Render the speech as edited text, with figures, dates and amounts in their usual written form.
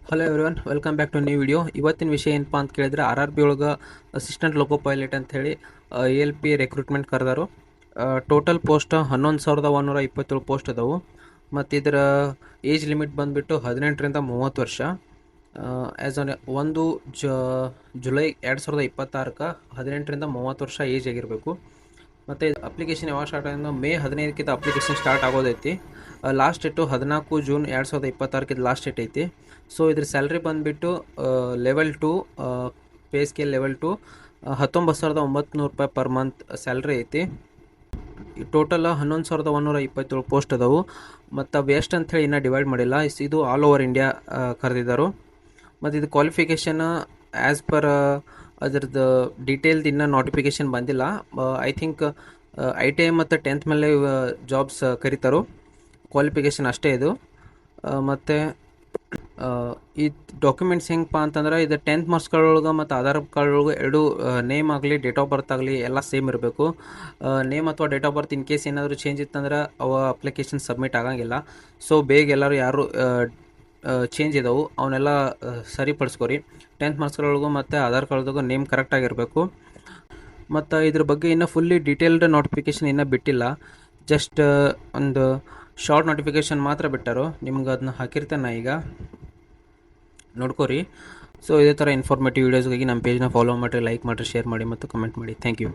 Hello everyone, welcome back to new video. ಇವತ್ತಿನ ವಿಷಯ ಏನಪ್ಪ ಅಂತ ಕೇಳಿದ್ರೆ RRB ಒಳಗೆ ಅಸಿಸ್ಟೆಂಟ್ ಲೋಕೋ ಪೈಲಟ್ ಅಂತ ಹೇಳಿ ALP ರಿಕ್ರೂಟ್ಮೆಂಟ್ ಕರೆದಾರು. ಟೋಟಲ್ ಪೋಸ್ಟ್ 11,127 ಪೋಸ್ಟ್ ಅದಾವು. ಮತ್ತು ಇದರ ಏಜ್ ಲಿಮಿಟ್ ಬಂದುಬಿಟ್ಟು 18ರಿಂದ 30 ವರ್ಷ. ಆ್ಯಸ್ ಆನ್ 1 ಜುಲೈ 2026 18ರಿಂದ 30 ವರ್ಷ ಏಜ್ ಆಗಿರಬೇಕು. ಮತ್ತು ಅಪ್ಲಿಕೇಶನ್ ಯಾವಾಗ ಸ್ಟಾರ್ಟ್ ಆಗಿದೆ? ಮೇ 15ಕ್ಕಿಂತ ಅಪ್ಲಿಕೇಶನ್ ಸ್ಟಾರ್ಟ್ ಆಗೋದೈತಿ. Last date 14 June 2026 last date ಐತಿ. ಸೊ ಇದ್ರ ಸ್ಯಾಲ್ರಿ ಬಂದುಬಿಟ್ಟು ಲೆವೆಲ್ 2 ಪೇ ಸ್ಕೇಲ್ ಲೆವೆಲ್ 2 19,900 ರೂಪಾಯಿ ಪರ್ ಮಂತ್ ಸ್ಯಾಲ್ರಿ ಐತಿ. ಟೋಟಲ್ 11,127 ಪೋಸ್ಟ್ ಅದಾವು. ಮತ್ತು ಅವು ಎಷ್ಟು ಅಂಥೇಳಿ ಇನ್ನೂ ಡಿವೈಡ್ ಮಾಡಿಲ್ಲ. ಇದು ಆಲ್ ಓವರ್ ಇಂಡಿಯಾ ಕರೆದಿದ್ದರು. ಮತ್ತು ಇದು ಕ್ವಾಲಿಫಿಕೇಷನ್ ಆ್ಯಸ್ ಪರ್ ಅದ್ರದ್ದು ಡೀಟೇಲ್ದು ಇನ್ನೂ ನೋಟಿಫಿಕೇಷನ್ ಬಂದಿಲ್ಲ. ಐ ಥಿಂಕ್ ITI ಮತ್ತು 10th ಮೇಲೆ ಜಾಬ್ಸ್ ಕರೀತಾರೋ. ಕ್ವಾಲಿಫಿಕೇಷನ್ ಅಷ್ಟೇ ಇದು. ಮತ್ತು ಈ ಡಾಕ್ಯುಮೆಂಟ್ಸ್ ಹೆಂಗಪ್ಪ ಅಂತಂದ್ರೆ, ಇದು 10th ಮಾರ್ಕ್ಸ್ ಕಾರ್ಡ್ ಮತ್ತು ಆಧಾರ್ ಕಾರ್ಡ್ ಒಳಗೆ ಎರಡು ನೇಮ್ ಆಗಲಿ ಡೇಟ್ ಆಫ್ ಬರ್ತ್ ಆಗಲಿ ಎಲ್ಲ ಸೇಮ್ ಇರಬೇಕು. ನೇಮ್ ಅಥವಾ date of birth in case ಏನಾದರೂ ಚೇಂಜ್ ಇತ್ತಂದ್ರೆ ಅವ ಅಪ್ಲಿಕೇಶನ್ ಸಬ್ಮಿಟ್ ಆಗಂಗಿಲ್ಲ. ಸೊ ಬೇಗ ಎಲ್ಲರೂ ಯಾರು ಚೇಂಜ್ ಇದಾವೆ ಅವನ್ನೆಲ್ಲ ಸರಿಪಡಿಸ್ಕೊರಿ. 10th ಮಾರ್ಕ್ಸ್ ಕಾರ್ಡ್ ಮತ್ತು ಆಧಾರ್ ಕಾರ್ಡ್ದಾಗ ನೇಮ್ ಕರೆಕ್ಟಾಗಿರಬೇಕು. ಮತ್ತು ಇದ್ರ ಬಗ್ಗೆ ಇನ್ನೂ ಫುಲ್ಲಿ ಡೀಟೇಲ್ಡ್ ನೋಟಿಫಿಕೇಷನ್ ಇನ್ನೂ ಬಿಟ್ಟಿಲ್ಲ. ಜಸ್ಟ್ ಒಂದು ಶಾರ್ಟ್ ನೋಟಿಫಿಕೇಷನ್ ಮಾತ್ರ ಬಿಟ್ಟರು. ನಿಮ್ಗೆ ಅದನ್ನ ಹಾಕಿರ್ತೇನೆ ಈಗ ನೋಡ್ಕೋರಿ. ಸೊ ಇದೇ ಥರ ಇನ್ಫಾರ್ಮೇಟಿವ್ ವೀಡಿಯೋಸ್ಗಾಗಿ ನಮ್ಮ ಪೇಜ್ನ ಫಾಲೋ ಮಾಡಿರಿ, ಲೈಕ್ ಮಾಡಿರಿ, ಶೇರ್ ಮಾಡಿ ಮತ್ತು ಕಮೆಂಟ್ ಮಾಡಿ. Thank you.